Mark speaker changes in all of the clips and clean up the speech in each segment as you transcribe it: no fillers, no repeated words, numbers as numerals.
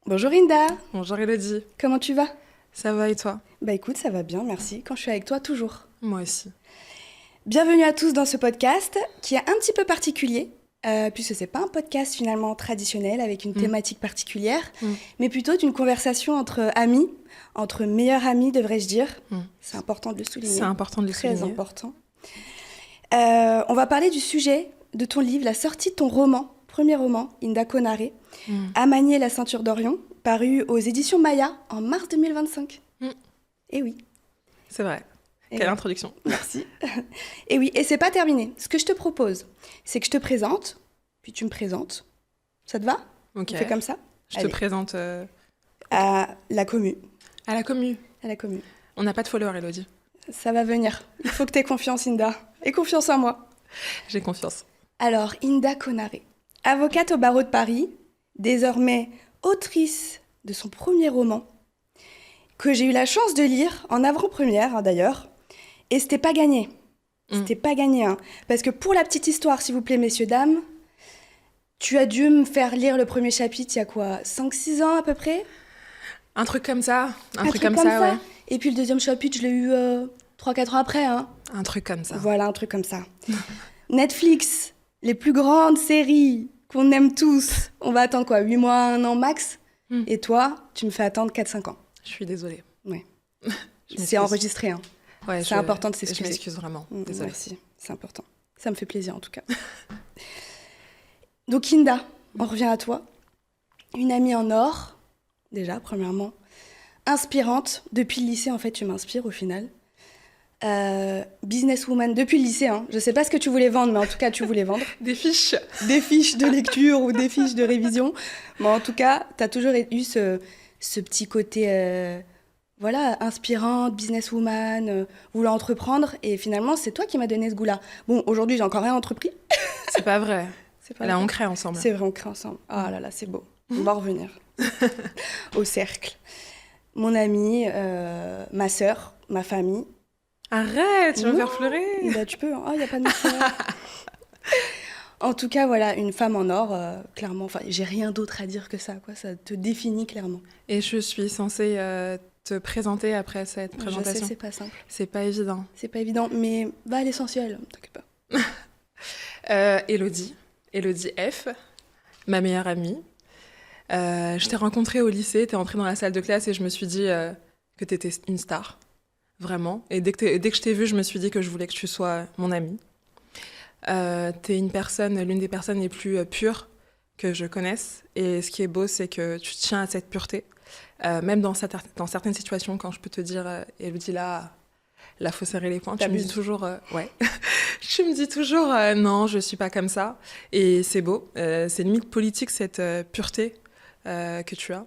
Speaker 1: Bonjour Inda,
Speaker 2: Bonjour Elodie,
Speaker 1: comment tu vas?
Speaker 2: ça va et toi?
Speaker 1: Bah écoute, ça va bien, merci. Quand je suis avec toi, toujours.
Speaker 2: Moi aussi.
Speaker 1: Bienvenue à tous dans ce podcast qui est un petit peu particulier, puisque c'est pas un podcast finalement traditionnel avec une
Speaker 2: Mm.
Speaker 1: thématique particulière,
Speaker 2: Mm.
Speaker 1: mais plutôt d'une conversation entre amis, entre meilleurs amis devrais-je dire.
Speaker 2: Mm.
Speaker 1: C'est important de le souligner.
Speaker 2: C'est important de le
Speaker 1: Très
Speaker 2: souligner.
Speaker 1: important. On va parler du sujet de ton livre, la sortie de ton roman, premier roman, Inda Konaré,
Speaker 2: Mm.
Speaker 1: À manier la ceinture d'Orion, paru aux éditions Maya en mars 2025.
Speaker 2: Mm.
Speaker 1: Et oui.
Speaker 2: C'est vrai.
Speaker 1: Et
Speaker 2: Quelle
Speaker 1: oui.
Speaker 2: introduction.
Speaker 1: Merci. Et oui, et c'est pas terminé. Ce que je te propose, c'est que je te présente, puis tu me présentes. Ça te va?
Speaker 2: Ok.
Speaker 1: On fait comme ça?
Speaker 2: Je te
Speaker 1: Allez.
Speaker 2: présente
Speaker 1: À la commu.
Speaker 2: à la commu.
Speaker 1: À la commu.
Speaker 2: On n'a pas de followers Elodie.
Speaker 1: Ça va venir. Il faut que tu aies confiance, Inda. Et confiance en moi.
Speaker 2: J'ai confiance.
Speaker 1: Alors, Inda Konaré, avocate au barreau de Paris, désormais autrice de son premier roman, que j'ai eu la chance de lire en avant-première, d'ailleurs. Et c'était pas gagné. C'était pas gagné, hein. Parce que pour la petite histoire, s'il vous plaît, messieurs, dames, tu as dû me faire lire le premier chapitre il y a quoi, 5-6 ans à peu près?
Speaker 2: Un truc comme ça. Un
Speaker 1: Un
Speaker 2: truc comme ça, ouais.
Speaker 1: Et puis le deuxième chapitre, je l'ai eu 3-4 ans après, hein.
Speaker 2: Un truc comme ça.
Speaker 1: Voilà, un truc comme ça. Netflix, les plus grandes séries qu'on aime tous. On va attendre quoi, 8 mois, 1 an max?
Speaker 2: Mm.
Speaker 1: Et toi, tu me fais attendre 4-5 ans.
Speaker 2: Je suis désolée.
Speaker 1: Ouais.
Speaker 2: Je m'excuse.
Speaker 1: C'est enregistré, hein.
Speaker 2: Ouais,
Speaker 1: C'est important de
Speaker 2: Je
Speaker 1: s'excuser.
Speaker 2: m'excuse vraiment. Désolée.
Speaker 1: Merci, c'est important. Ça me fait plaisir en tout cas. Donc Inda, on revient à toi. Une amie en or, déjà, premièrement. Inspirante. Depuis le lycée, en fait, tu m'inspires au final. Businesswoman depuis le lycée, hein. Je sais pas ce que tu voulais vendre, mais en tout cas, tu voulais vendre.
Speaker 2: Des fiches.
Speaker 1: Des fiches de lecture ou des fiches de révision. Mais en tout cas, tu as toujours eu ce petit côté voilà, inspirante, businesswoman, voulant entreprendre. Et finalement, c'est toi qui m'as donné ce goût-là. Bon, aujourd'hui, j'ai encore rien entrepris.
Speaker 2: C'est pas vrai.
Speaker 1: C'est pas
Speaker 2: Là,
Speaker 1: vrai.
Speaker 2: on crée ensemble.
Speaker 1: C'est vrai, on crée ensemble. Ah là là, c'est beau. On va revenir au cercle. Mon amie, ma sœur, ma famille.
Speaker 2: Arrête, tu vas me
Speaker 1: Non.
Speaker 2: faire pleurer.
Speaker 1: Bah, tu peux, hein. Ah, il n'y a pas de mystère. En tout cas, voilà, une femme en or, clairement. Enfin, j'ai rien d'autre à dire que ça, quoi. Ça te définit clairement.
Speaker 2: Et je suis censée te présenter après cette
Speaker 1: Je sais,
Speaker 2: présentation.
Speaker 1: c'est pas simple.
Speaker 2: C'est pas évident.
Speaker 1: C'est pas évident, mais va à l'essentiel, t'inquiète pas.
Speaker 2: Elodie F, ma meilleure amie. Je t'ai rencontrée au lycée, t'es entrée dans la salle de classe et je me suis dit que t'étais une star, vraiment. Et dès que je t'ai vue, je me suis dit que je voulais que tu sois mon amie. T'es l'une des personnes les plus pures que je connaisse. Et ce qui est beau, c'est que tu tiens à cette pureté. Même dans certaines situations, quand je peux te dire, Elodie, là, faut serrer les poings, tu me dis toujours, ouais. Tu me dis toujours, non, je suis pas comme ça. Et c'est beau. C'est limite politique, cette pureté que tu as.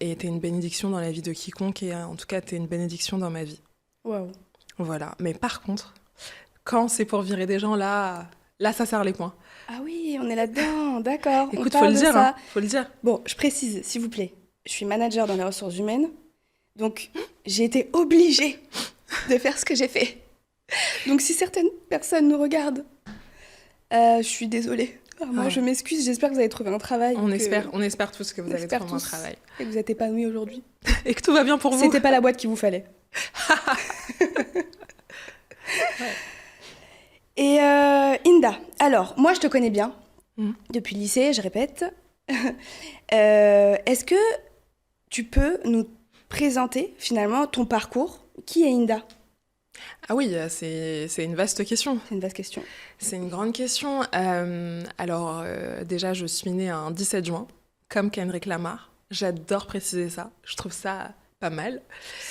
Speaker 2: Et t'es une bénédiction dans la vie de quiconque. Et en tout cas, t'es une bénédiction dans ma vie.
Speaker 1: Waouh.
Speaker 2: Voilà. Mais par contre, quand c'est pour virer des gens, là, ça serre les poings.
Speaker 1: Ah oui, on est là-dedans, d'accord. On
Speaker 2: Écoute, faut
Speaker 1: parle
Speaker 2: le
Speaker 1: de
Speaker 2: dire,
Speaker 1: ça.
Speaker 2: hein, faut le dire.
Speaker 1: Bon, je précise, s'il vous plaît. Je suis manager dans les ressources humaines, donc j'ai été obligée de faire ce que j'ai fait. Donc si certaines personnes nous regardent, je suis désolée. Vraiment,
Speaker 2: Ouais.
Speaker 1: je m'excuse, j'espère que vous avez trouvé un travail.
Speaker 2: On espère tous que vous avez
Speaker 1: espère
Speaker 2: trouvé un
Speaker 1: tous.
Speaker 2: travail.
Speaker 1: Et que vous êtes épanouis aujourd'hui.
Speaker 2: Et que tout va bien pour vous.
Speaker 1: C'était pas la boîte qu'il vous fallait. Et Inda, alors, moi je te connais bien, depuis le lycée, je répète. Est-ce que tu peux nous présenter finalement ton parcours? Qui est Inda?
Speaker 2: Ah oui, c'est une vaste question.
Speaker 1: C'est une vaste question.
Speaker 2: C'est une grande question. Déjà, je suis née un 17 juin, comme Kendrick Lamar. J'adore préciser ça. Je trouve ça pas mal.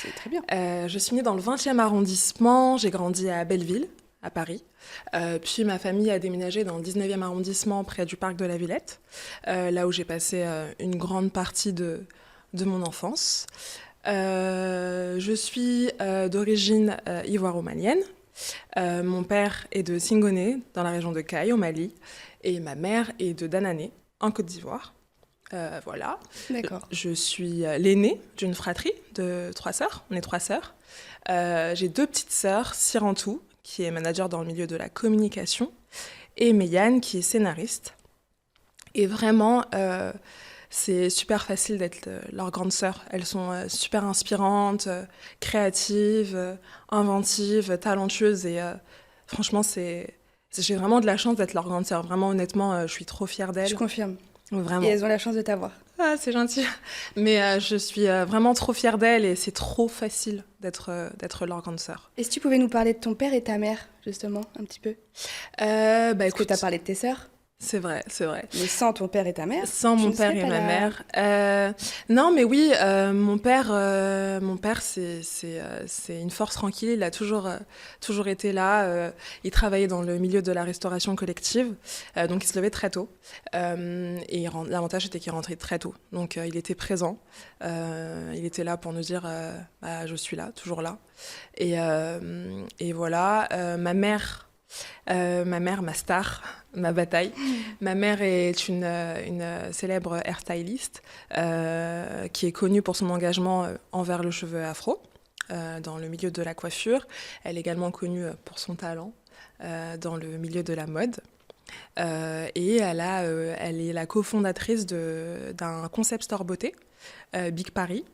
Speaker 1: C'est très bien.
Speaker 2: Je suis née dans le 20e arrondissement. J'ai grandi à Belleville, à Paris. Puis ma famille a déménagé dans le 19e arrondissement, près du parc de la Villette, là où j'ai passé une grande partie de mon enfance. Je suis d'origine ivoiro-malienne. Mon père est de Singoné, dans la région de Caille, au Mali, et ma mère est de Danané, en Côte d'Ivoire. Voilà.
Speaker 1: D'accord.
Speaker 2: Je suis l'aînée d'une fratrie de 3 sœurs. On est 3 sœurs. J'ai 2 petites sœurs, Sirantou, qui est manager dans le milieu de la communication, et Méyane, qui est scénariste. Et vraiment, c'est super facile d'être leur grande sœur. Elles sont super inspirantes, créatives, inventives, talentueuses et franchement, j'ai vraiment de la chance d'être leur grande sœur. Vraiment, honnêtement, je suis trop fière
Speaker 1: Je
Speaker 2: d'elles.
Speaker 1: confirme.
Speaker 2: Vraiment.
Speaker 1: Et elles ont la chance de t'avoir.
Speaker 2: Ah, c'est gentil. Mais je suis vraiment trop fière d'elles et c'est trop facile d'être leur grande sœur.
Speaker 1: Et si tu pouvais nous parler de ton père et ta mère, justement, un petit peu?
Speaker 2: Bah
Speaker 1: Parce que
Speaker 2: écoute,
Speaker 1: tu as parlé de tes sœurs,
Speaker 2: c'est vrai, c'est vrai.
Speaker 1: mais sans ton père et ta mère,
Speaker 2: Sans
Speaker 1: tu
Speaker 2: mon
Speaker 1: ne
Speaker 2: père
Speaker 1: serais
Speaker 2: et
Speaker 1: pas
Speaker 2: ma
Speaker 1: là.
Speaker 2: mère. Non, mais oui, mon père, c'est une force tranquille. Il a toujours été là. Il travaillait dans le milieu de la restauration collective, donc il se levait très tôt. L'avantage était qu'il rentrait très tôt, donc il était présent. Il était là pour nous dire, bah, je suis là, toujours là. Et voilà. Ma star, ma bataille. Ma mère est une célèbre hairstyliste qui est connue pour son engagement envers le cheveu afro dans le milieu de la coiffure. Elle est également connue pour son talent dans le milieu de la mode. Et elle est la cofondatrice d'un concept store beauté, Big Paris,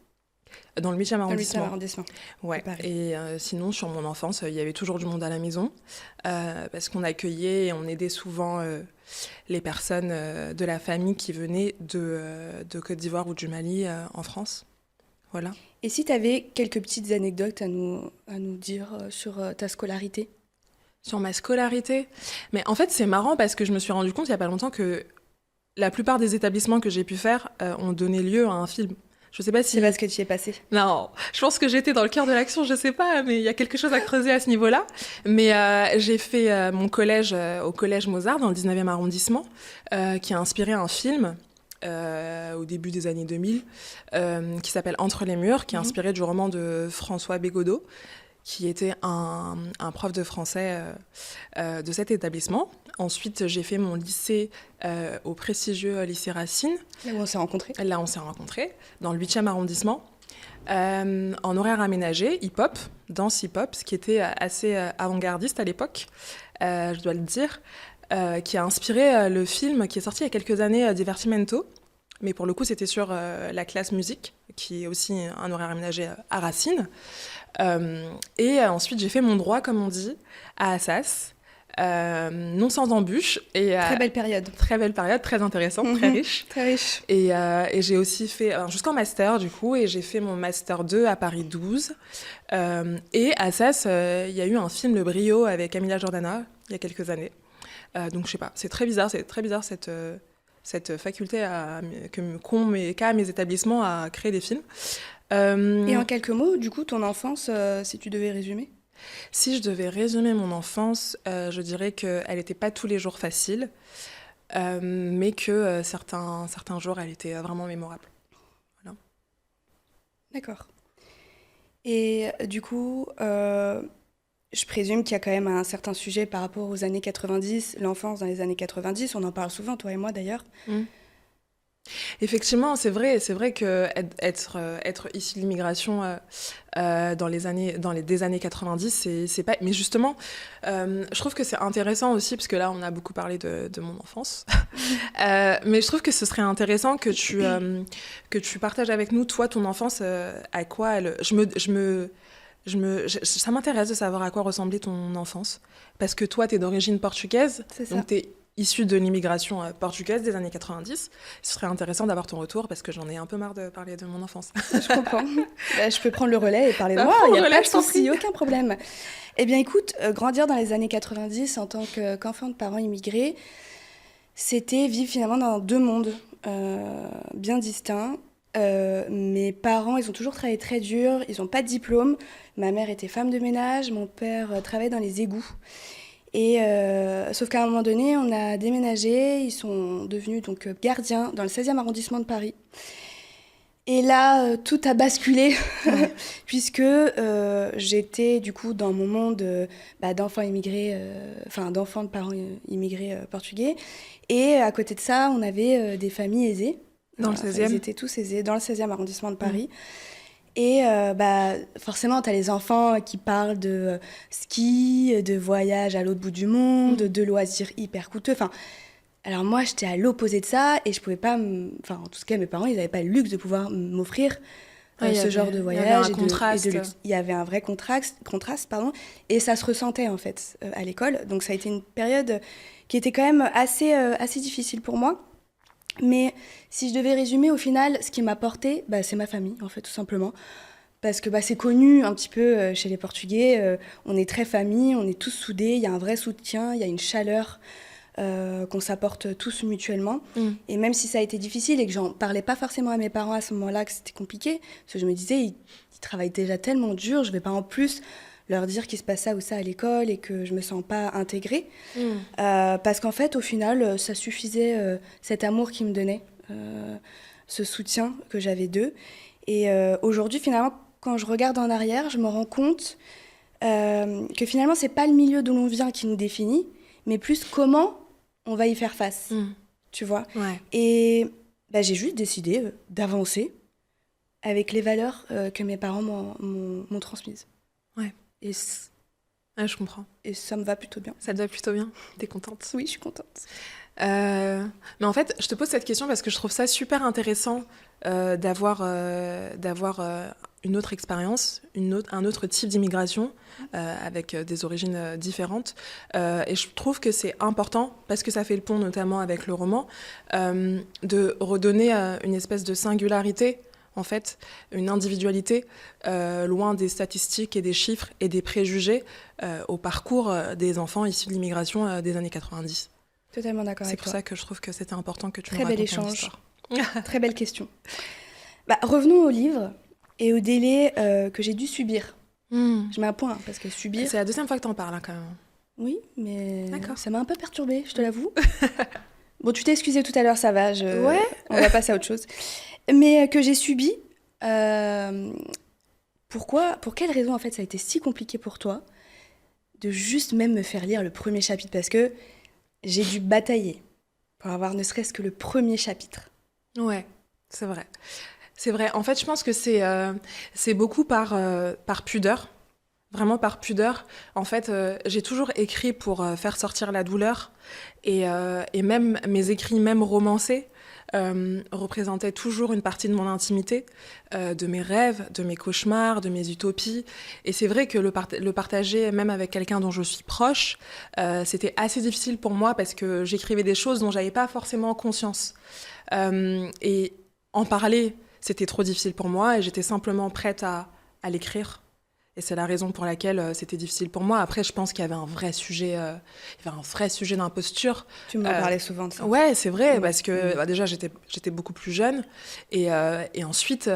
Speaker 2: dans le 8e
Speaker 1: Dans le 8e
Speaker 2: arrondissement.
Speaker 1: arrondissement.
Speaker 2: Ouais.
Speaker 1: Paris.
Speaker 2: Et sinon, sur mon enfance, il y avait toujours du monde à la maison parce qu'on accueillait et on aidait souvent les personnes de la famille qui venaient de Côte d'Ivoire ou du Mali en France. Voilà.
Speaker 1: Et si tu avais quelques petites anecdotes à nous dire sur ta scolarité?
Speaker 2: Sur ma scolarité, mais en fait, c'est marrant parce que je me suis rendu compte il n'y a pas longtemps que la plupart des établissements que j'ai pu faire ont donné lieu à un film. Je sais pas si...
Speaker 1: C'est parce que tu y es passé.
Speaker 2: Non, je pense que j'étais dans le cœur de l'action, je sais pas, mais il y a quelque chose à creuser à ce niveau-là. Mais j'ai fait mon collège au collège Mozart dans le 19e arrondissement, qui a inspiré un film au début des années 2000, qui s'appelle Entre les murs, qui est inspiré du roman de François Bégodeau, qui était un prof de français de cet établissement. Ensuite, j'ai fait mon lycée au prestigieux lycée Racine.
Speaker 1: Là où on s'est rencontrés.
Speaker 2: Là, on s'est rencontrés, dans le 8e arrondissement, en horaire aménagé, hip-hop, danse hip-hop, ce qui était assez avant-gardiste à l'époque, je dois le dire, qui a inspiré le film qui est sorti il y a quelques années, Divertimento. Mais pour le coup, c'était sur la classe musique, qui est aussi un horaire aménagé à Racine. Et ensuite, j'ai fait mon droit, comme on dit, à Assas. Non sans embûches.
Speaker 1: Très belle période.
Speaker 2: Très belle période, très intéressante, très riche.
Speaker 1: Très riche.
Speaker 2: Et j'ai aussi fait, jusqu'en master du coup, et j'ai fait mon master 2 à Paris 12. Et à Assas, il y a eu un film, Le Brio, avec Camilla Jordana, il y a quelques années. Donc je sais pas, c'est très bizarre cette faculté qu'a mes établissements à créer des films.
Speaker 1: Et en quelques mots, du coup, ton enfance, si tu devais résumer?
Speaker 2: Si je devais résumer mon enfance, je dirais qu'elle n'était pas tous les jours facile, mais que certains jours, elle était vraiment mémorable. Voilà.
Speaker 1: D'accord. Et du coup, je présume qu'il y a quand même un certain sujet par rapport aux années 90, l'enfance dans les années 90, on en parle souvent, toi et moi d'ailleurs.
Speaker 2: Effectivement, c'est vrai que être issu de l'immigration dans des années 90, c'est pas. Mais justement, je trouve que c'est intéressant aussi parce que là, on a beaucoup parlé de mon enfance, mais je trouve que ce serait intéressant que tu partages avec nous, toi, ton enfance, à quoi elle. Ça m'intéresse de savoir à quoi ressemblait ton enfance parce que toi, t'es d'origine portugaise,
Speaker 1: C'est ça.
Speaker 2: donc t'es issu de l'immigration portugaise des années 90. Ce serait intéressant d'avoir ton retour parce que j'en ai un peu marre de parler de mon enfance.
Speaker 1: Je comprends. Bah, je peux prendre le relais et parler de
Speaker 2: Bah,
Speaker 1: moi,
Speaker 2: prends
Speaker 1: il
Speaker 2: le
Speaker 1: n'y a
Speaker 2: relais,
Speaker 1: pas de
Speaker 2: je t'en
Speaker 1: souci,
Speaker 2: prie.
Speaker 1: aucun problème. Eh bien écoute, grandir dans les années 90 en tant qu'enfant de parents immigrés, c'était vivre finalement dans deux mondes bien distincts. Mes parents, ils ont toujours travaillé très dur, ils n'ont pas de diplôme. Ma mère était femme de ménage, mon père travaillait dans les égouts. Et sauf qu'à un moment donné, on a déménagé, ils sont devenus donc gardiens dans le 16e arrondissement de Paris. Et là, tout a basculé, puisque j'étais du coup dans mon monde d'enfants immigrés, d'enfants de parents immigrés portugais. Et à côté de ça, on avait des familles aisées.
Speaker 2: Dans le 16e.
Speaker 1: Ils étaient tous aisés, dans le 16e arrondissement de Paris. Et forcément, tu as les enfants qui parlent de ski, de voyage à l'autre bout du monde, de loisirs hyper coûteux. Enfin, Alors moi, j'étais à l'opposé de ça et je pouvais pas... Enfin, en tout cas, mes parents, ils n'avaient pas le luxe de pouvoir m'offrir ce genre de voyage.
Speaker 2: Il y avait un
Speaker 1: et
Speaker 2: contraste.
Speaker 1: de luxe. Il y avait un vrai contraste, pardon, et ça se ressentait en fait à l'école. Donc ça a été une période qui était quand même assez difficile pour moi. Mais si je devais résumer, au final, ce qui m'a porté, c'est ma famille, en fait, tout simplement. Parce que c'est connu un petit peu chez les Portugais, on est très famille, on est tous soudés, il y a un vrai soutien, il y a une chaleur qu'on s'apporte tous mutuellement. Et même si ça a été difficile et que j'en parlais pas forcément à mes parents à ce moment-là, que c'était compliqué, parce que je me disais, ils travaillent déjà tellement dur, je vais pas en plus leur dire qu'il se passe ça ou ça à l'école et que je me sens pas intégrée. Parce qu'en fait, au final, ça suffisait, cet amour qu'ils me donnaient, ce soutien que j'avais d'eux. Et aujourd'hui, finalement, quand je regarde en arrière, je me rends compte que finalement, c'est pas le milieu d'où l'on vient qui nous définit, mais plus comment on va y faire face, tu vois.
Speaker 2: Ouais.
Speaker 1: Et j'ai juste décidé d'avancer avec les valeurs que mes parents m'ont transmises.
Speaker 2: Ouais.
Speaker 1: Et
Speaker 2: je comprends.
Speaker 1: Et ça me va plutôt bien.
Speaker 2: Ça te va plutôt bien? T'es contente?
Speaker 1: Oui, je suis contente.
Speaker 2: Mais en fait, je te pose cette question parce que je trouve ça super intéressant d'avoir une autre expérience, un autre type d'immigration avec des origines différentes. Et je trouve que c'est important, parce que ça fait le pont notamment avec le roman, de redonner une espèce de singularité, en fait, une individualité, loin des statistiques et des chiffres et des préjugés au parcours des enfants issus de l'immigration des années 90.
Speaker 1: Totalement d'accord avec
Speaker 2: toi. C'est pour
Speaker 1: toi.
Speaker 2: ça que je trouve que c'était important que tu
Speaker 1: Très
Speaker 2: nous racontes
Speaker 1: bel
Speaker 2: ton
Speaker 1: échange.
Speaker 2: histoire.
Speaker 1: Très belle question. Revenons au livre et au délai que j'ai dû subir. Je mets un point, parce que subir...
Speaker 2: C'est la deuxième fois que t'en parles, quand même.
Speaker 1: Oui, mais
Speaker 2: D'accord.
Speaker 1: ça m'a un peu perturbée, je te l'avoue. Bon, tu t'es excusée tout à l'heure, ça va.
Speaker 2: Ouais.
Speaker 1: On va passer à autre chose. Mais que j'ai subi... Pour quelle raison, en fait, ça a été si compliqué pour toi de juste même me faire lire le premier chapitre? Parce que j'ai dû batailler pour avoir ne serait-ce que le premier chapitre.
Speaker 2: Ouais, c'est vrai. C'est vrai. En fait, je pense que c'est beaucoup par pudeur. Vraiment par pudeur. En fait, j'ai toujours écrit pour faire sortir la douleur. Et même mes écrits, même romancés, représentaient toujours une partie de mon intimité, de mes rêves, de mes cauchemars, de mes utopies. Et c'est vrai que le partager, même avec quelqu'un dont je suis proche, c'était assez difficile pour moi parce que j'écrivais des choses dont j'avais pas forcément conscience. Et en parler, c'était trop difficile pour moi et j'étais simplement prête à l'écrire. Et c'est la raison pour laquelle c'était difficile pour moi. Après, je pense qu'il y avait un vrai sujet, d'imposture.
Speaker 1: Tu m'en parlais souvent de ça.
Speaker 2: Ouais, c'est vrai, parce que déjà, j'étais beaucoup plus jeune. Et ensuite,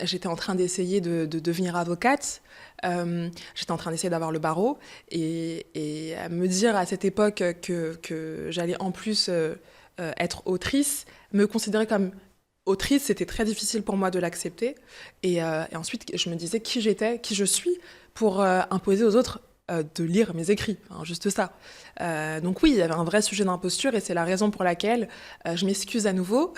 Speaker 2: j'étais en train d'essayer de devenir avocate. J'étais en train d'essayer d'avoir le barreau. Et à me dire à cette époque que j'allais en plus être autrice, me considérer comme... autrice, c'était très difficile pour moi de l'accepter. Et ensuite, je me disais qui j'étais, qui je suis, pour imposer aux autres de lire mes écrits. Enfin, juste ça. Donc oui, il y avait un vrai sujet d'imposture et c'est la raison pour laquelle, je m'excuse à nouveau,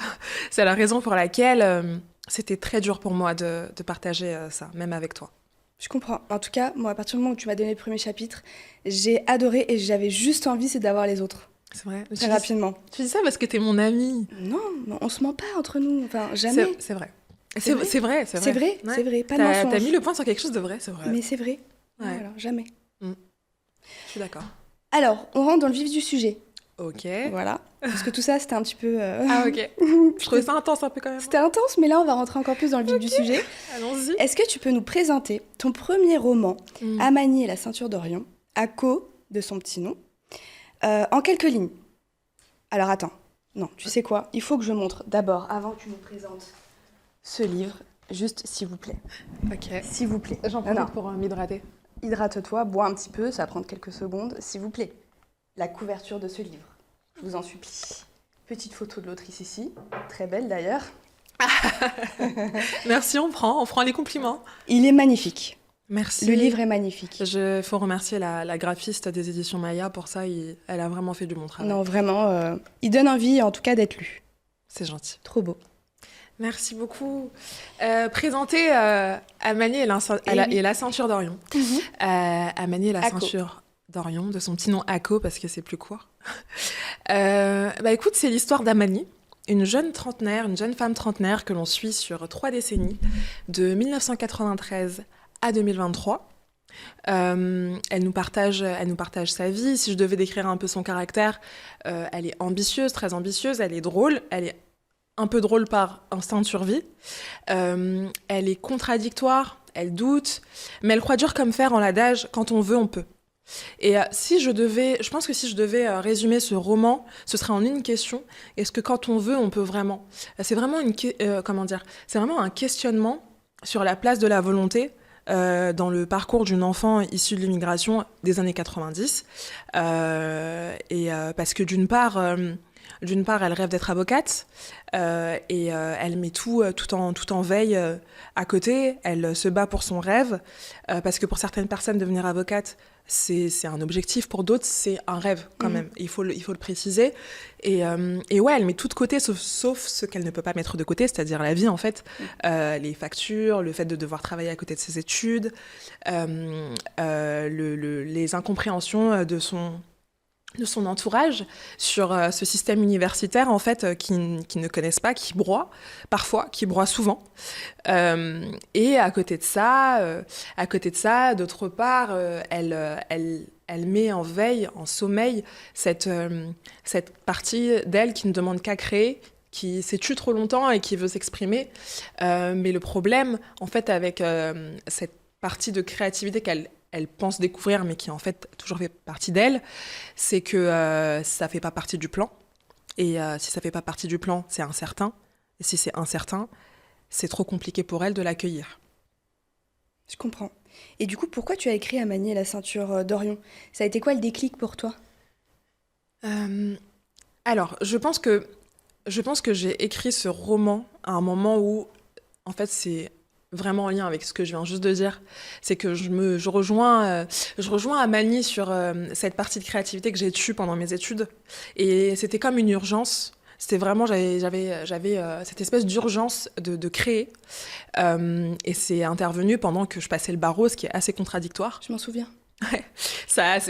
Speaker 2: c'est la raison pour laquelle c'était très dur pour moi de partager ça, même avec toi.
Speaker 1: Je comprends. En tout cas, moi, à partir du moment où tu m'as donné le premier chapitre, j'ai adoré et j'avais juste envie, c'est d'avoir les autres.
Speaker 2: C'est vrai.
Speaker 1: Très rapidement.
Speaker 2: Tu dis ça parce que t'es mon amie.
Speaker 1: Non, on se ment pas entre nous. Enfin, jamais.
Speaker 2: C'est vrai.
Speaker 1: C'est vrai.
Speaker 2: C'est vrai.
Speaker 1: C'est vrai.
Speaker 2: Ouais.
Speaker 1: C'est vrai. Pas de mensonge.
Speaker 2: T'as mis le point sur quelque chose de vrai, c'est vrai.
Speaker 1: Mais c'est vrai.
Speaker 2: Ouais.
Speaker 1: Voilà, jamais.
Speaker 2: Je suis d'accord.
Speaker 1: Alors, on rentre dans le vif du sujet.
Speaker 2: Ok.
Speaker 1: Voilà. Parce que tout ça, c'était un petit peu...
Speaker 2: Ah, ok. Je trouvais ça intense un peu quand même.
Speaker 1: C'était intense, mais là, on va rentrer encore plus dans le vif du sujet.
Speaker 2: Allons-y.
Speaker 1: Est-ce que tu peux nous présenter ton premier roman, Amani et la ceinture d'Orion, Ako, de son petit nom, en quelques lignes? Alors, attends. Non, tu sais quoi? Il faut que je montre d'abord, avant que tu nous présentes ce livre, juste s'il vous plaît.
Speaker 2: Ok.
Speaker 1: S'il vous plaît.
Speaker 2: J'en profite pour m'hydrater.
Speaker 1: Hydrate-toi, bois un petit peu, ça va prendre quelques secondes, s'il vous plaît. La couverture de ce livre, je vous en supplie. Petite photo de l'autrice ici, très belle d'ailleurs.
Speaker 2: Merci, on prend les compliments.
Speaker 1: Il est magnifique.
Speaker 2: Merci.
Speaker 1: Le livre est magnifique.
Speaker 2: Il faut remercier la graphiste des éditions Maya pour ça, elle a vraiment fait du bon travail.
Speaker 1: Non, vraiment, il donne envie en tout cas d'être lu.
Speaker 2: C'est gentil.
Speaker 1: Trop beau.
Speaker 2: Merci beaucoup. Présenter Amani et la ceinture d'Orion. Amani et la
Speaker 1: Ako.
Speaker 2: ceinture d'Orion, de son petit nom Ako parce que c'est plus court. Écoute, c'est l'histoire d'Amani, une jeune femme trentenaire que l'on suit sur 3 décennies, de 1993 à 2023. Elle nous partage sa vie. Si je devais décrire un peu son caractère, elle est ambitieuse, très ambitieuse, elle est drôle, elle est un peu drôle par instinct de survie. Elle est contradictoire, elle doute, mais elle croit dur comme fer en l'adage, quand on veut, on peut. Et je pense que si je devais résumer ce roman, ce serait en une question. Est-ce que quand on veut, on peut vraiment? C'est vraiment c'est vraiment un questionnement sur la place de la volonté dans le parcours d'une enfant issue de l'immigration des années 90. Parce que d'une part, elle rêve d'être avocate elle met tout en veille à côté. Elle se bat pour son rêve parce que pour certaines personnes, devenir avocate, c'est un objectif. Pour d'autres, c'est un rêve quand même. Il faut le préciser. Et ouais, elle met tout de côté sauf ce qu'elle ne peut pas mettre de côté, c'est-à-dire la vie en fait, les factures, le fait de devoir travailler à côté de ses études, les incompréhensions de son entourage sur ce système universitaire en fait qui ne connaissent pas, qui broient souvent. Et à côté de ça, d'autre part, elle met en veille, en sommeil, cette partie d'elle qui ne demande qu'à créer, qui s'est tue trop longtemps et qui veut s'exprimer. Mais le problème, en fait, avec cette partie de créativité qu'elle pense découvrir, mais qui en fait toujours fait partie d'elle, c'est que ça fait pas partie du plan. Et si ça fait pas partie du plan, c'est incertain. Et si c'est incertain, c'est trop compliqué pour elle de l'accueillir.
Speaker 1: Je comprends. Et du coup, pourquoi tu as écrit Amani et la ceinture d'Orion? Ça a été quoi le déclic pour toi?
Speaker 2: Alors, je pense que j'ai écrit ce roman à un moment où, en fait, c'est vraiment en lien avec ce que je viens juste de dire. C'est que je rejoins Amani sur cette partie de créativité que j'ai eue pendant mes études. Et c'était comme une urgence. C'était vraiment, j'avais cette espèce d'urgence de créer. Et c'est intervenu pendant que je passais le barreau, ce qui est assez contradictoire.
Speaker 1: Je m'en souviens.
Speaker 2: Ouais,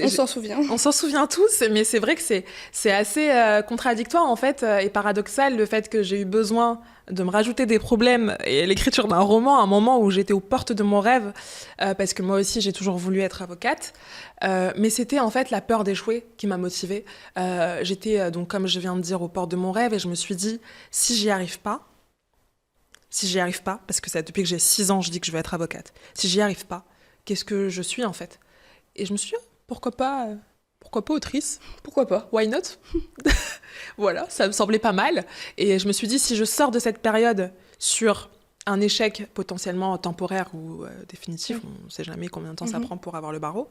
Speaker 1: on s'en souvient.
Speaker 2: On s'en souvient tous, mais c'est vrai que c'est assez contradictoire en fait, et paradoxal le fait que j'ai eu besoin de me rajouter des problèmes et l'écriture d'un roman à un moment où j'étais aux portes de mon rêve, parce que moi aussi j'ai toujours voulu être avocate, mais c'était en fait la peur d'échouer qui m'a motivée. J'étais donc, comme je viens de dire, aux portes de mon rêve et je me suis dit, si j'y arrive pas, parce que depuis que j'ai 6 ans je dis que je veux être avocate, si j'y arrive pas, qu'est-ce que je suis en fait? Et je me suis dit, pourquoi pas autrice? Pourquoi pas? Why not? Voilà, ça me semblait pas mal. Et je me suis dit, si je sors de cette période sur un échec potentiellement temporaire ou définitif, on ne sait jamais combien de temps ça prend pour avoir le barreau,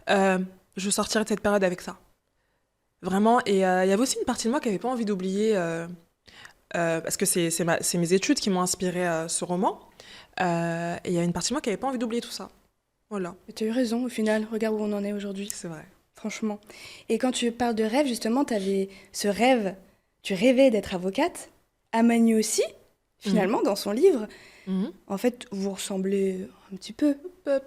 Speaker 2: je sortirai de cette période avec ça. Vraiment. Et il y avait aussi une partie de moi qui n'avait pas envie d'oublier, parce que c'est mes études qui m'ont inspiré ce roman. Et il y a une partie de moi qui n'avait pas envie d'oublier tout ça. Voilà.
Speaker 1: Tu as eu raison, au final. Regarde où on en est aujourd'hui.
Speaker 2: C'est vrai.
Speaker 1: Franchement. Et quand tu parles de rêve, justement, tu avais ce rêve, tu rêvais d'être avocate. Amani aussi, finalement, dans son livre. En fait, vous ressemblez un petit peu. Un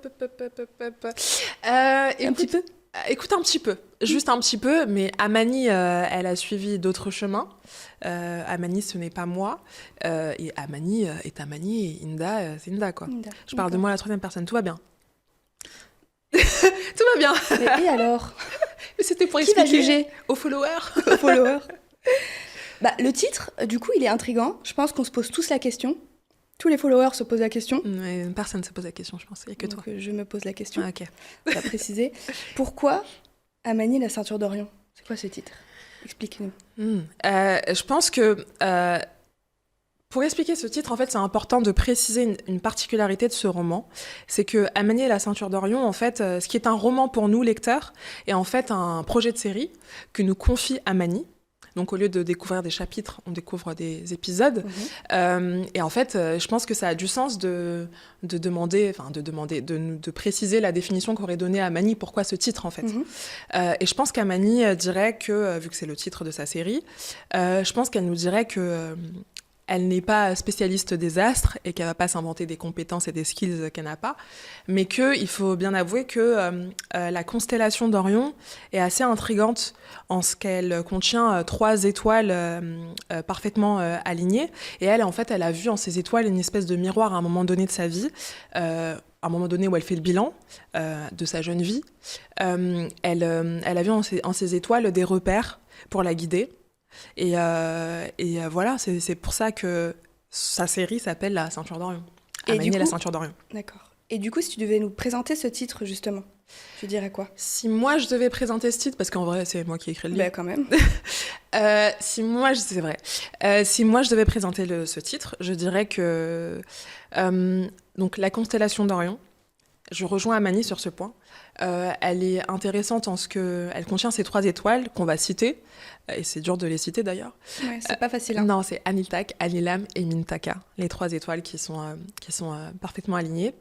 Speaker 1: petit peu.
Speaker 2: Écoute, un petit peu. Juste un petit peu, mais Amani, elle a suivi d'autres chemins. Amani, ce n'est pas moi. Et Amani est Amani, et Inda, c'est Inda, quoi.
Speaker 1: Inda,
Speaker 2: je parle de moi à la troisième personne, tout va bien. Tout va bien.
Speaker 1: Et alors?
Speaker 2: C'était pour
Speaker 1: expliquer.
Speaker 2: Qui va juger? Aux followers.
Speaker 1: Aux followers. Le titre, du coup, il est intriguant. Je pense qu'on se pose tous la question. Tous les followers se posent la question.
Speaker 2: Mais personne ne se pose la question, je pense. Il n'y a que
Speaker 1: Donc,
Speaker 2: toi.
Speaker 1: Je me pose la question.
Speaker 2: Ah, ok.
Speaker 1: On va préciser. Pourquoi Amani la ceinture d'Orion? C'est quoi ce titre? Explique-nous.
Speaker 2: Je pense que... pour expliquer ce titre, en fait, c'est important de préciser une particularité de ce roman. C'est que Amani et la ceinture d'Orion, en fait, ce qui est un roman pour nous, lecteurs, est en fait un projet de série que nous confie Amani. Donc, au lieu de découvrir des chapitres, on découvre des épisodes. Et en fait, je pense que ça a du sens de préciser la définition qu'aurait donnée Amani. Pourquoi ce titre, en fait. Et je pense qu'Amani dirait que, vu que c'est le titre de sa série, je pense qu'elle nous dirait que... elle n'est pas spécialiste des astres et qu'elle va pas s'inventer des compétences et des skills qu'elle n'a pas, mais qu'il faut bien avouer que la constellation d'Orion est assez intrigante en ce qu'elle contient 3 étoiles parfaitement alignées. Et elle, en fait, elle a vu en ces étoiles une espèce de miroir à un moment donné de sa vie, à un moment donné où elle fait le bilan de sa jeune vie. Elle a vu en ces étoiles des repères pour la guider. Et voilà, c'est pour ça que sa série s'appelle La Ceinture d'Orion. Amani et la Ceinture d'Orion.
Speaker 1: D'accord. Et du coup, si tu devais nous présenter ce titre, justement, tu dirais quoi?
Speaker 2: Si moi, je devais présenter ce titre, parce qu'en vrai, c'est moi qui ai écrit le livre.
Speaker 1: Ben, quand même.
Speaker 2: C'est vrai. Si moi, je devais présenter ce titre, je dirais que... donc, La Constellation d'Orion, je rejoins Amani sur ce point. Elle est intéressante en ce qu'elle contient ces 3 étoiles qu'on va citer, et c'est dur de les citer d'ailleurs.
Speaker 1: Ouais, c'est pas facile. Hein.
Speaker 2: Non, c'est Aniltak, Anilam et Mintaka, les 3 étoiles qui sont parfaitement alignées.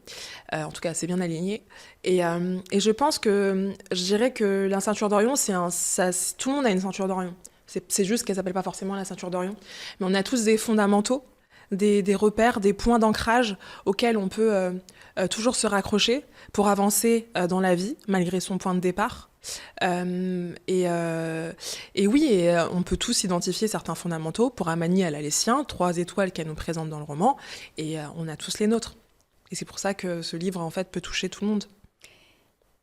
Speaker 2: En tout cas, c'est bien aligné. Et je pense que je dirais que la ceinture d'Orion, tout le monde a une ceinture d'Orion. C'est juste qu'elle s'appelle pas forcément la ceinture d'Orion, mais on a tous des fondamentaux, des repères, des points d'ancrage auxquels on peut toujours se raccrocher pour avancer dans la vie, malgré son point de départ. Et oui, on peut tous identifier certains fondamentaux. Pour Amani, elle a les siens, 3 étoiles qu'elle nous présente dans le roman, et on a tous les nôtres. Et c'est pour ça que ce livre, en fait, peut toucher tout le monde.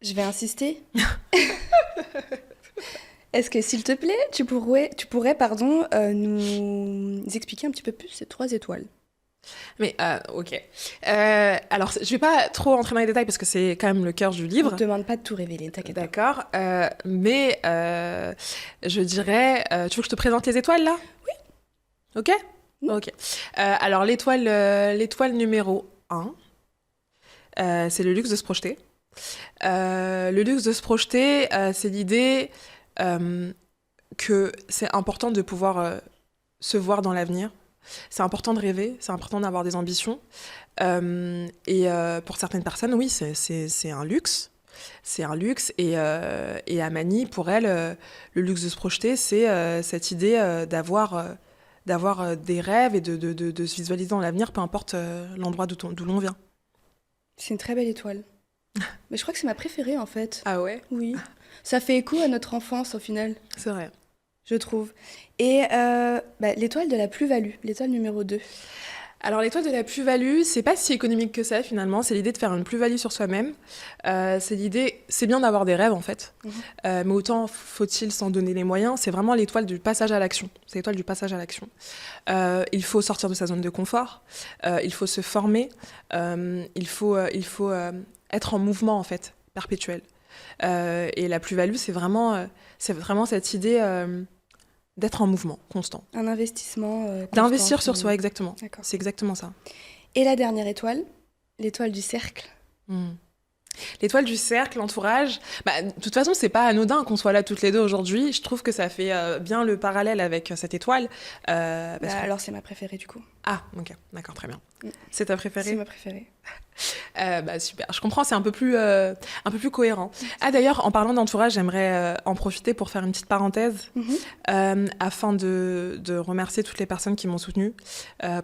Speaker 1: Je vais insister. Est-ce que, s'il te plaît, tu pourrais nous expliquer un petit peu plus ces 3 étoiles?
Speaker 2: Mais, ok. Alors, je vais pas trop entrer dans les détails parce que c'est quand même le cœur du livre.
Speaker 1: On ne te demande pas de tout révéler, t'inquiète pas.
Speaker 2: D'accord. Mais je dirais... tu veux que je te présente les étoiles, là?
Speaker 1: Oui.
Speaker 2: Ok? Ok. Alors, l'étoile numéro 1, c'est le luxe de se projeter. Le luxe de se projeter, c'est l'idée que c'est important de pouvoir se voir dans l'avenir. C'est important de rêver, c'est important d'avoir des ambitions. Et pour certaines personnes, oui, c'est un luxe. C'est un luxe. Et Amani, pour elle, le luxe de se projeter, c'est cette idée d'avoir des rêves et de se visualiser dans l'avenir, peu importe l'endroit d'où l'on vient.
Speaker 1: C'est une très belle étoile. Mais je crois que c'est ma préférée, en fait.
Speaker 2: Ah ouais?
Speaker 1: Oui. Ça fait écho à notre enfance, au final.
Speaker 2: C'est vrai.
Speaker 1: Je trouve. Et l'étoile de la plus-value, l'étoile numéro 2.
Speaker 2: Alors, l'étoile de la plus-value, c'est pas si économique que ça, finalement. C'est l'idée de faire une plus-value sur soi-même. C'est bien d'avoir des rêves, en fait. Mais autant faut-il s'en donner les moyens. C'est vraiment l'étoile du passage à l'action. C'est l'étoile du passage à l'action. Il faut sortir de sa zone de confort. Il faut se former. Il faut être en mouvement, en fait, perpétuel. Et la plus-value, c'est vraiment cette idée d'être en mouvement constant.
Speaker 1: Un investissement constant.
Speaker 2: D'investir sur soi, exactement.
Speaker 1: D'accord.
Speaker 2: C'est exactement ça.
Speaker 1: Et la dernière étoile, l'étoile du cercle.
Speaker 2: L'étoile du cercle, l'entourage. De toute façon, c'est pas anodin qu'on soit là toutes les deux aujourd'hui. Je trouve que ça fait bien le parallèle avec cette étoile.
Speaker 1: Alors, c'est ma préférée, du coup.
Speaker 2: Ah, ok, d'accord, très bien. C'est ta préférée?
Speaker 1: C'est ma préférée.
Speaker 2: Super, je comprends, c'est un peu plus cohérent. Ah d'ailleurs, en parlant d'entourage, j'aimerais en profiter pour faire une petite parenthèse afin de remercier toutes les personnes qui m'ont soutenue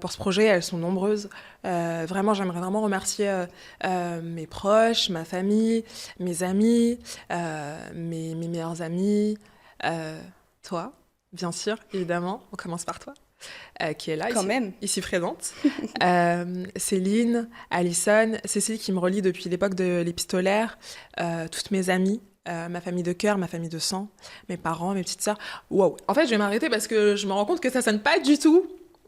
Speaker 2: pour ce projet. Elles sont nombreuses. J'aimerais vraiment remercier mes proches, ma famille, mes amis, mes meilleurs amis, toi, bien sûr, évidemment. On commence par toi. Qui est là, ici présente. Céline, Alison, Cécile qui me relie depuis l'époque de l'épistolaire, toutes mes amies, ma famille de cœur, ma famille de sang, mes parents, mes petites sœurs. Wow. En fait, je vais m'arrêter parce que je me rends compte que ça sonne pas du tout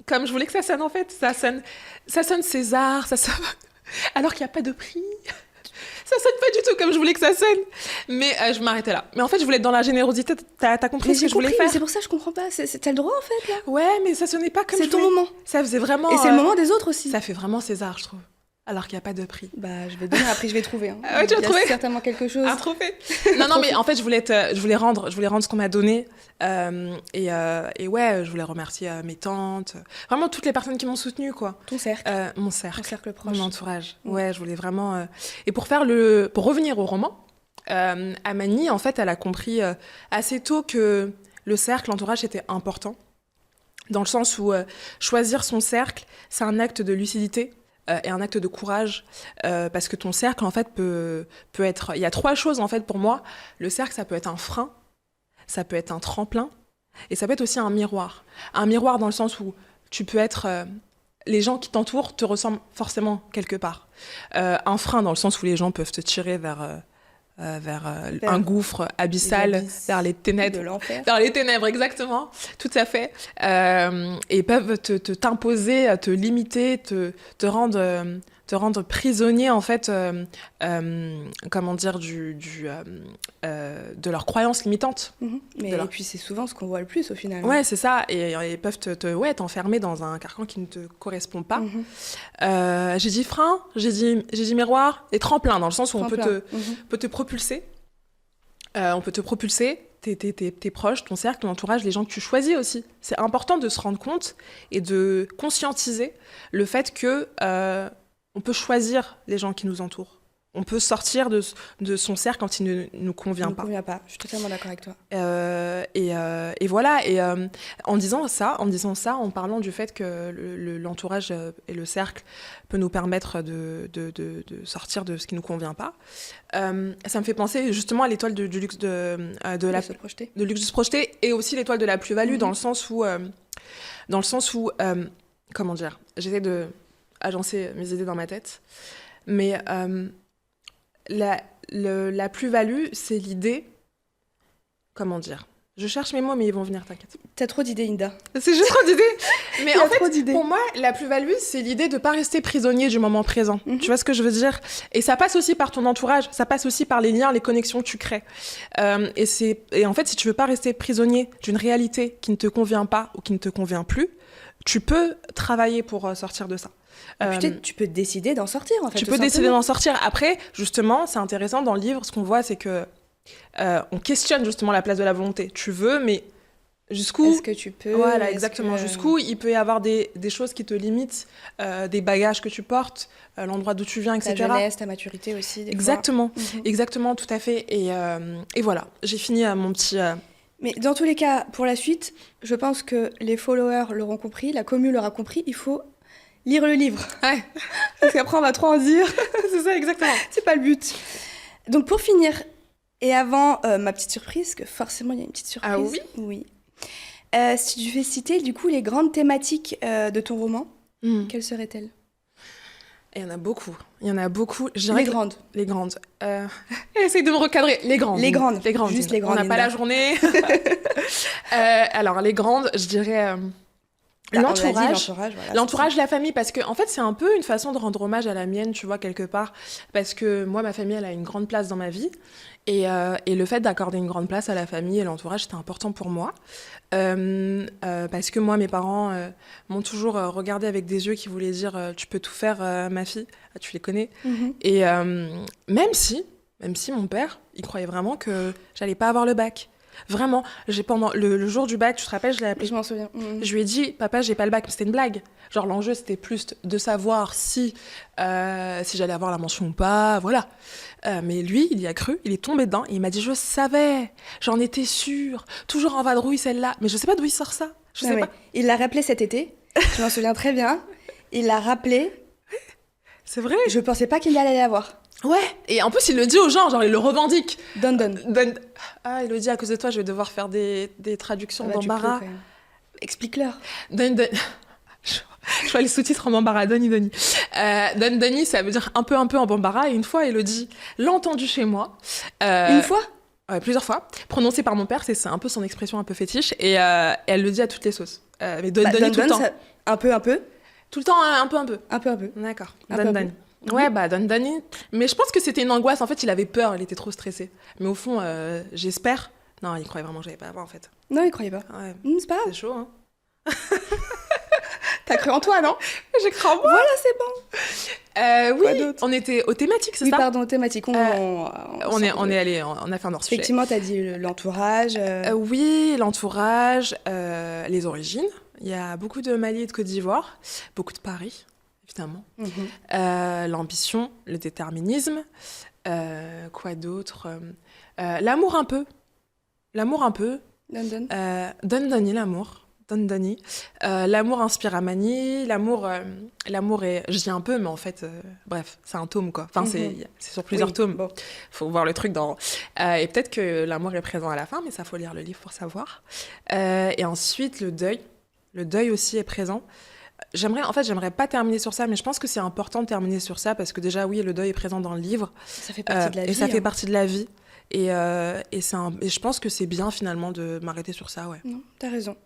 Speaker 2: comme je voulais que ça sonne, en fait. Ça sonne César, ça sonne... alors qu'il n'y a pas de prix. Ça sonne pas du tout comme je voulais que ça sonne. Mais je m'arrêtais là. Mais en fait, je voulais être dans la générosité. T'as compris ce que je voulais faire?
Speaker 1: Mais c'est pour ça que je comprends pas. T'as le droit, en fait, là.
Speaker 2: Ouais, mais ça sonnait pas comme
Speaker 1: c'est
Speaker 2: je
Speaker 1: ton
Speaker 2: voulais.
Speaker 1: moment.
Speaker 2: Ça faisait vraiment...
Speaker 1: Et c'est le moment des autres aussi.
Speaker 2: Ça fait vraiment César, je trouve. Alors qu'il n'y a pas de prix.
Speaker 1: Je vais donner, après je vais trouver. Hein.
Speaker 2: Ah ouais, tu vas trouver?
Speaker 1: Il y a certainement quelque chose.
Speaker 2: Un trophée. Non, mais en fait, je voulais rendre ce qu'on m'a donné. Et ouais, je voulais remercier mes tantes. Vraiment toutes les personnes qui m'ont soutenue, quoi.
Speaker 1: Ton cercle.
Speaker 2: Mon cercle.
Speaker 1: Ton cercle proche.
Speaker 2: Mon entourage. Ouais, je voulais vraiment... Et pour revenir au roman, Amani, en fait, elle a compris assez tôt que le cercle, l'entourage, était important. dans le sens où choisir son cercle, c'est un acte de lucidité et un acte de courage, parce que ton cercle, en fait, peut être... Il y a 3 choses, en fait, pour moi. Le cercle, ça peut être un frein, ça peut être un tremplin, et ça peut être aussi un miroir. Un miroir dans le sens où tu peux être... les gens qui t'entourent te ressemblent forcément quelque part. Un frein dans le sens où les gens peuvent te tirer vers un gouffre abyssal, vers les ténèbres.
Speaker 1: De l'enfer.
Speaker 2: Vers les ténèbres, exactement. Tout à fait. Et peuvent t'imposer, te limiter, te rendre prisonnier, en fait, comment dire, de leurs croyances limitantes.
Speaker 1: Et puis c'est souvent ce qu'on voit le plus au final.
Speaker 2: Ouais, c'est ça. Et peuvent t'enfermer dans un carcan qui ne te correspond pas. J'ai dit frein, j'ai dit miroir et tremplin, dans le sens où on peut te propulser. On peut te propulser, tes proches, ton cercle, ton entourage, les gens que tu choisis aussi. C'est important de se rendre compte et de conscientiser le fait que on peut choisir les gens qui nous entourent. On peut sortir de son cercle quand il ne nous convient pas.
Speaker 1: Je suis totalement d'accord avec toi.
Speaker 2: Et voilà. Et en disant ça, en parlant du fait que l'entourage et le cercle peut nous permettre de sortir de ce qui ne nous convient pas, ça me fait penser justement à l'étoile du luxe de luxe de se projeter, et aussi l'étoile de la plus-value, dans le sens où comment dire, j'essaie de agencer mes idées dans ma tête, mais la plus-value, c'est l'idée... Comment dire ? Je cherche mes mots, mais ils vont venir, t'inquiète.
Speaker 1: T'as trop d'idées, Inda.
Speaker 2: C'est juste trop d'idées. Mais en fait, pour moi, la plus-value, c'est l'idée de ne pas rester prisonnier du moment présent. Tu vois ce que je veux dire ? Et ça passe aussi par ton entourage, ça passe aussi par les liens, les connexions que tu crées. Et en fait, si tu veux pas rester prisonnier d'une réalité qui ne te convient pas ou qui ne te convient plus, tu peux travailler pour sortir de ça.
Speaker 1: Tu peux décider d'en sortir, en fait.
Speaker 2: Tu peux décider d'en sortir. Après, justement, c'est intéressant dans le livre, ce qu'on voit, c'est que on questionne justement la place de la volonté. Tu veux, mais jusqu'où...
Speaker 1: Est-ce que tu peux...
Speaker 2: Voilà, exactement. Jusqu'où il peut y avoir des choses qui te limitent, des bagages que tu portes, l'endroit d'où tu viens, etc.
Speaker 1: Ta jeunesse, ta maturité aussi,
Speaker 2: exactement, exactement, tout à fait. Et voilà, j'ai fini mon petit...
Speaker 1: Mais dans tous les cas, pour la suite, je pense que les followers l'auront compris, la commu l'aura compris, il faut lire le livre.
Speaker 2: Ouais.
Speaker 1: Parce qu'après, on va trop en dire.
Speaker 2: C'est ça, exactement.
Speaker 1: C'est pas le but. Donc, pour finir, et avant ma petite surprise, que forcément, il y a une petite surprise.
Speaker 2: Ah oui ?
Speaker 1: Oui. Si tu fais citer, du coup, les grandes thématiques de ton roman, quelles seraient-elles ?
Speaker 2: Il y en a beaucoup.
Speaker 1: Les grandes.
Speaker 2: Les grandes. Essaye de me recadrer. Les grandes.
Speaker 1: Les grandes. Juste les grandes.
Speaker 2: On n'a pas la journée. Alors, les grandes, je dirais... L'entourage, voilà, l'entourage, la famille, parce que en fait c'est un peu une façon de rendre hommage à la mienne, tu vois, quelque part, parce que moi ma famille elle a une grande place dans ma vie, et le fait d'accorder une grande place à la famille et l'entourage c'était important pour moi, parce que moi mes parents m'ont toujours regardé avec des yeux qui voulaient dire tu peux tout faire ma fille, tu les connais, et même si mon père il croyait vraiment que j'allais pas avoir le bac. Vraiment, pendant le jour du bac, tu te rappelles, je l'ai appelé.
Speaker 1: Je m'en souviens.
Speaker 2: Je lui ai dit, papa, j'ai pas le bac, mais c'était une blague. Genre, l'enjeu, c'était plus de savoir si j'allais avoir la mention ou pas, voilà. Mais lui, il y a cru, il est tombé dedans, et il m'a dit, je savais, j'en étais sûre, toujours en vadrouille celle-là. Mais je sais pas d'où il sort ça, je sais pas.
Speaker 1: Il l'a rappelé cet été, je m'en souviens très bien. Il l'a rappelé.
Speaker 2: C'est vrai.
Speaker 1: Je pensais pas qu'il allait l'avoir.
Speaker 2: Ouais, et en plus il le dit aux gens, genre il le revendique.
Speaker 1: Donne.
Speaker 2: Ah, Elodie, à cause de toi, je vais devoir faire des traductions d'embarras.
Speaker 1: Explique-leur.
Speaker 2: Je vois les sous-titres en bambara, Donny. Donny, ça veut dire un peu en bambara, et une fois Elodie l'a entendu chez moi.
Speaker 1: Une fois ?
Speaker 2: Plusieurs fois. Prononcé par mon père, c'est un peu son expression un peu fétiche, et elle le dit à toutes les sauces. Mais Donny tout le temps.
Speaker 1: Un peu.
Speaker 2: Tout le temps, un peu.
Speaker 1: Un peu.
Speaker 2: D'accord. Donny. Ouais, Donny. Mais je pense que c'était une angoisse. En fait, il avait peur, il était trop stressé. Mais au fond, j'espère. Non, il croyait vraiment que j'allais pas avoir, en fait.
Speaker 1: Non, il croyait pas.
Speaker 2: Ouais.
Speaker 1: C'est pas grave.
Speaker 2: C'est chaud, hein.
Speaker 1: T'as cru en toi, non ?
Speaker 2: J'ai cru en moi.
Speaker 1: Voilà, c'est bon.
Speaker 2: Oui, on était aux thématiques, c'est ça ?
Speaker 1: Oui, pardon, aux thématiques. On
Speaker 2: est allé, on a fait un hors-sujet.
Speaker 1: Effectivement, t'as dit l'entourage.
Speaker 2: Oui, l'entourage, les origines. Il y a beaucoup de Mali et de Côte d'Ivoire, beaucoup de Paris. Évidemment. L'ambition, le déterminisme, quoi d'autre, l'amour un peu. Donny, l'amour. Dondoni. L'amour inspire Amani. L'amour est... Je dis un peu, mais en fait, bref, c'est un tome, quoi. Enfin, c'est sur plusieurs tomes.
Speaker 1: Bon.
Speaker 2: Faut voir le truc dans... et peut-être que l'amour est présent à la fin, mais ça, faut lire le livre pour savoir. Et ensuite, le deuil. Le deuil aussi est présent. J'aimerais pas terminer sur ça, mais je pense que c'est important de terminer sur ça, parce que déjà, oui, le deuil est présent dans le livre.
Speaker 1: Ça fait partie de la vie.
Speaker 2: Et ça fait partie de la vie. Et je pense que c'est bien, finalement, de m'arrêter sur ça, ouais.
Speaker 1: Non, t'as raison.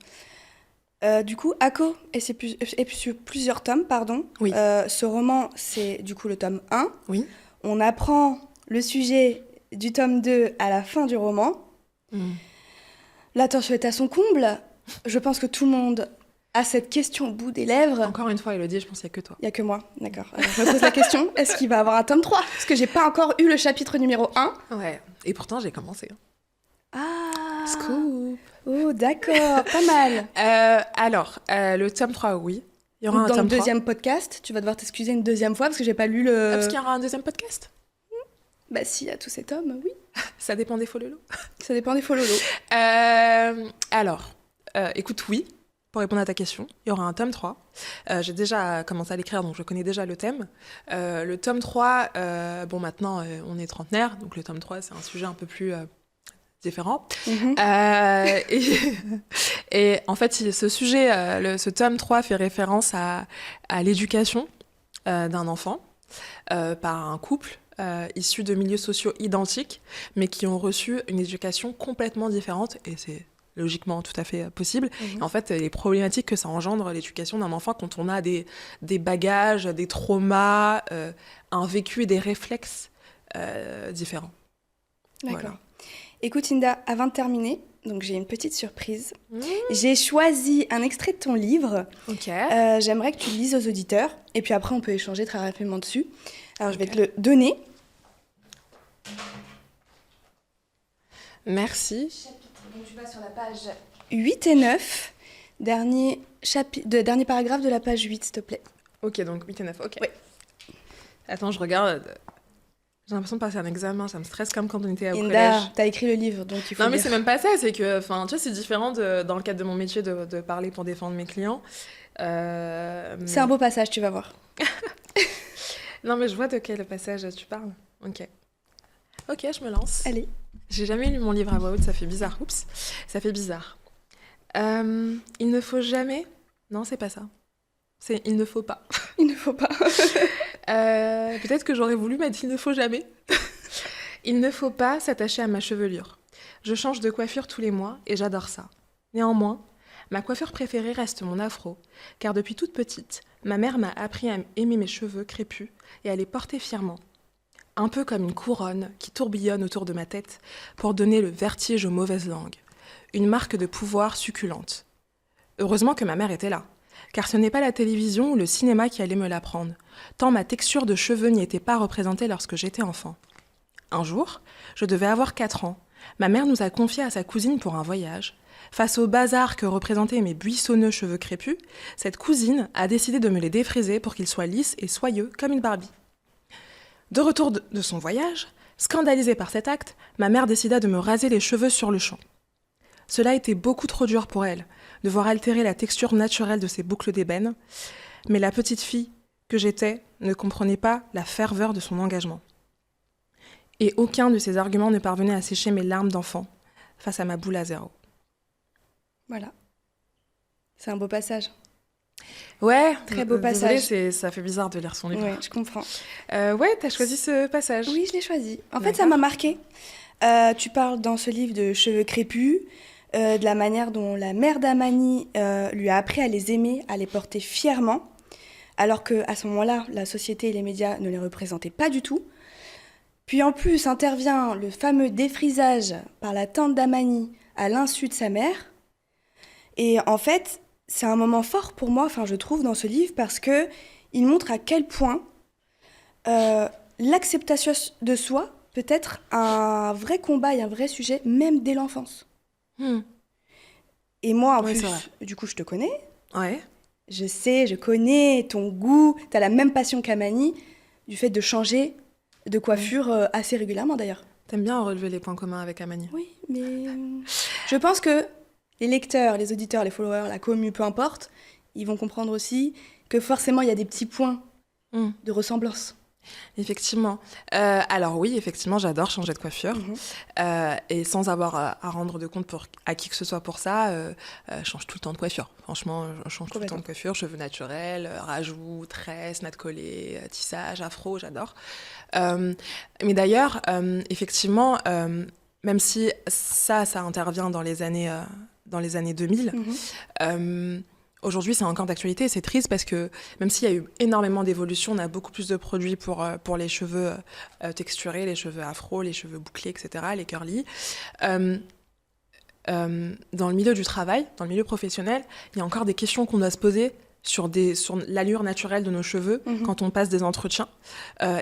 Speaker 1: Du coup, Ako et sur plusieurs tomes, pardon.
Speaker 2: Oui.
Speaker 1: Ce roman, c'est du coup le tome 1.
Speaker 2: Oui.
Speaker 1: On apprend le sujet du tome 2 à la fin du roman. L'attention est à son comble. Je pense que tout le monde a cette question au bout des lèvres.
Speaker 2: Encore une fois, Elodie, je pense qu'il n'y a que toi.
Speaker 1: Il n'y a que moi, d'accord. Alors, je me pose la question, est-ce qu'il va y avoir un tome 3 ? Parce que j'ai pas encore eu le chapitre numéro 1.
Speaker 2: Ouais, et pourtant j'ai commencé.
Speaker 1: Ah,
Speaker 2: Scoop.
Speaker 1: Oh, d'accord, pas mal.
Speaker 2: Alors, le tome 3, oui. Il y aura
Speaker 1: Donc,
Speaker 2: un
Speaker 1: dans
Speaker 2: tome
Speaker 1: le
Speaker 2: 3.
Speaker 1: deuxième podcast, tu vas devoir t'excuser une deuxième fois parce que j'ai pas lu le...
Speaker 2: Parce qu'il y aura un deuxième podcast.
Speaker 1: Bah si, il y a tous ces tomes, oui.
Speaker 2: Ça dépend des fololos.
Speaker 1: Ça dépend des fololos.
Speaker 2: Alors, écoute, oui, pour répondre à ta question, il y aura un tome 3. J'ai déjà commencé à l'écrire, donc je connais déjà le thème. Le tome 3, bon, maintenant, on est trentenaire, donc le tome 3, c'est un sujet un peu plus différent. Et en fait, ce sujet, ce tome 3 fait référence à l'éducation d'un enfant par un couple issus de milieux sociaux identiques, mais qui ont reçu une éducation complètement différente, et c'est logiquement tout à fait possible. En fait, les problématiques que ça engendre, l'éducation d'un enfant, quand on a des bagages, des traumas, un vécu et des réflexes différents.
Speaker 1: D'accord.
Speaker 2: Voilà.
Speaker 1: Écoute, Inda, avant de terminer, donc j'ai une petite surprise. J'ai choisi un extrait de ton livre.
Speaker 2: Ok.
Speaker 1: J'aimerais que tu le lises aux auditeurs, et puis après, on peut échanger très rapidement dessus. Alors, je vais te le donner.
Speaker 2: Merci.
Speaker 1: Donc, tu vas sur la page 8 et 9, dernier paragraphe de la page 8, s'il te plaît.
Speaker 2: Ok, donc 8 et 9, ok.
Speaker 1: Oui.
Speaker 2: Attends, je regarde. J'ai l'impression de passer un examen, ça me stresse comme quand on était au collège.
Speaker 1: Inda, t'as écrit le livre, donc il faut
Speaker 2: Non, mais
Speaker 1: lire.
Speaker 2: c'est même pas ça, c'est que, enfin, tu vois, c'est différent dans le cadre de mon métier de parler pour défendre mes clients.
Speaker 1: C'est un beau passage, tu vas voir.
Speaker 2: Non, mais je vois de quel passage tu parles. Ok. Ok, je me lance.
Speaker 1: Allez.
Speaker 2: J'ai jamais lu mon livre à voix haute, ça fait bizarre. Oups, ça fait bizarre. Il ne faut jamais... Non, c'est pas ça. C'est il ne faut pas.
Speaker 1: Il ne faut pas.
Speaker 2: Peut-être que j'aurais voulu mettre il ne faut jamais. Il ne faut pas s'attacher à ma chevelure. Je change de coiffure tous les mois et j'adore ça. Néanmoins, ma coiffure préférée reste mon afro, car depuis toute petite, ma mère m'a appris à aimer mes cheveux crépus et à les porter fièrement. Un peu comme une couronne qui tourbillonne autour de ma tête pour donner le vertige aux mauvaises langues. Une marque de pouvoir succulente. Heureusement que ma mère était là, car ce n'est pas la télévision ou le cinéma qui allait me l'apprendre, tant ma texture de cheveux n'y était pas représentée lorsque j'étais enfant. Un jour, je devais avoir 4 ans. Ma mère nous a confiés à sa cousine pour un voyage. Face au bazar que représentaient mes buissonneux cheveux crépus, cette cousine a décidé de me les défriser pour qu'ils soient lisses et soyeux comme une Barbie. De retour de son voyage, scandalisée par cet acte, ma mère décida de me raser les cheveux sur le champ. Cela était beaucoup trop dur pour elle, de voir altérer la texture naturelle de ses boucles d'ébène, mais la petite fille que j'étais ne comprenait pas la ferveur de son engagement. Et aucun de ses arguments ne parvenait à sécher mes larmes d'enfant face à ma boule à zéro.
Speaker 1: Voilà. C'est un beau passage.
Speaker 2: Ouais,
Speaker 1: Très beau passage.
Speaker 2: Désolée, ça fait bizarre de lire son livre.
Speaker 1: Ouais, je comprends.
Speaker 2: Ouais, t'as choisi ce passage.
Speaker 1: Oui, je l'ai choisi. En fait,
Speaker 2: D'accord.
Speaker 1: ça m'a marqué. Tu parles dans ce livre de cheveux crépus, de la manière dont la mère d'Amani lui a appris à les aimer, à les porter fièrement, alors qu'à ce moment-là, la société et les médias ne les représentaient pas du tout. Puis en plus intervient le fameux défrisage par la tante d'Amani à l'insu de sa mère. Et en fait, c'est un moment fort pour moi, je trouve, dans ce livre, parce que il montre à quel point l'acceptation de soi peut être un vrai combat et un vrai sujet, même dès l'enfance. Et moi, en
Speaker 2: Ouais,
Speaker 1: plus,
Speaker 2: c'est vrai.
Speaker 1: du coup, je te connais.
Speaker 2: Ouais.
Speaker 1: Je connais ton goût. T'as la même passion qu'Amani, du fait de changer de coiffure assez régulièrement, d'ailleurs.
Speaker 2: T'aimes bien relever les points communs avec Amani.
Speaker 1: Oui, mais je pense que les lecteurs, les auditeurs, les followers, la commu, peu importe, ils vont comprendre aussi que forcément, il y a des petits points
Speaker 2: Mm.
Speaker 1: de ressemblance.
Speaker 2: Effectivement. Alors oui, effectivement, j'adore changer de coiffure. Et sans avoir à rendre de compte à qui que ce soit pour ça, je change tout le temps de coiffure. Franchement, je change tout le temps de coiffure. Cheveux naturels, rajout, tresses, nattes collées, tissage, afro, j'adore. Mais d'ailleurs, effectivement, même si ça intervient dans les années 2000, aujourd'hui, c'est encore d'actualité et c'est triste parce que même s'il y a eu énormément d'évolutions, on a beaucoup plus de produits pour les cheveux texturés, les cheveux afro, les cheveux bouclés, etc., les curly. Dans le milieu du travail, dans le milieu professionnel, il y a encore des questions qu'on doit se poser sur l'allure naturelle de nos cheveux quand on passe des entretiens.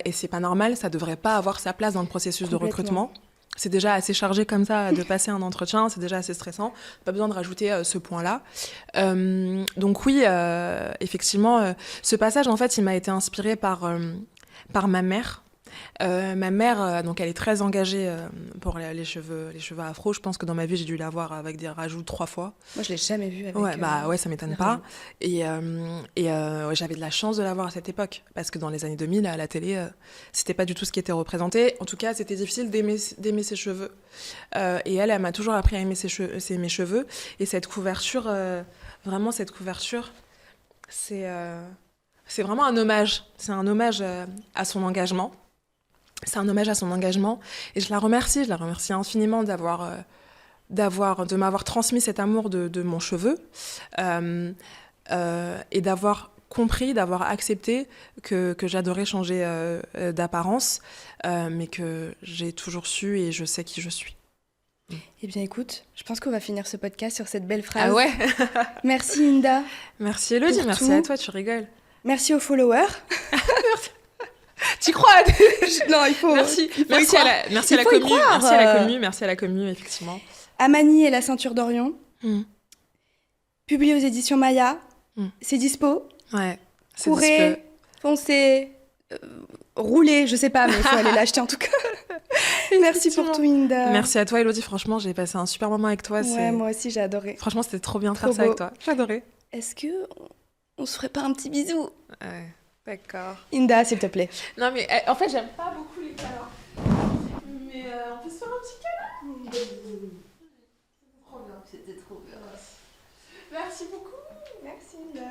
Speaker 2: Et c'est pas normal, ça devrait pas avoir sa place dans le processus de recrutement. C'est déjà assez chargé comme ça de passer un entretien, c'est déjà assez stressant. Pas besoin de rajouter ce point-là. Donc oui, effectivement, ce passage, en fait, il m'a été inspiré par ma mère. Ma mère, donc elle est très engagée pour les cheveux afro. Je pense que dans ma vie, j'ai dû l'avoir avec des rajouts 3 fois.
Speaker 1: Moi, je l'ai jamais vue avec.
Speaker 2: Ouais, ça m'étonne pas. Et j'avais de la chance de l'avoir à cette époque, parce que dans les années 2000, à la télé, c'était pas du tout ce qui était représenté. En tout cas, c'était difficile d'aimer ses cheveux. Et elle m'a toujours appris à aimer mes cheveux. Et cette couverture, vraiment cette couverture, c'est vraiment un hommage. C'est un hommage à son engagement. C'est un hommage à son engagement et je la remercie infiniment de m'avoir transmis cet amour de mon cheveu et d'avoir compris, d'avoir accepté que j'adorais changer d'apparence, mais que j'ai toujours su et je sais qui je suis.
Speaker 1: Eh bien écoute, je pense qu'on va finir ce podcast sur cette belle phrase.
Speaker 2: Ah ouais.
Speaker 1: Merci Inda.
Speaker 2: Merci Elodie, merci à toi, tu rigoles.
Speaker 1: Merci aux followers.
Speaker 2: Merci. Tu crois?
Speaker 1: Non, il faut.
Speaker 2: Merci à la commu, effectivement.
Speaker 1: Amani et la ceinture d'Orion. Publié aux éditions Maya. C'est dispo.
Speaker 2: Ouais.
Speaker 1: Courez, foncez, roulez, je sais pas, mais il faut aller l'acheter en tout cas. Merci pour tout, Inda.
Speaker 2: Merci à toi, Elodie. Franchement, j'ai passé un super moment avec toi.
Speaker 1: Ouais, moi aussi, j'ai adoré.
Speaker 2: Franchement, c'était trop bien de faire ça avec toi. J'ai adoré.
Speaker 1: Est-ce que on se ferait pas un petit bisou?
Speaker 2: Ouais. D'accord.
Speaker 1: Inda, s'il te plaît.
Speaker 2: Non, mais en fait, j'aime pas beaucoup les câlins. Mais on peut se faire un petit câlin.
Speaker 3: C'était trop bien.
Speaker 2: Merci beaucoup.
Speaker 1: Merci, Inda.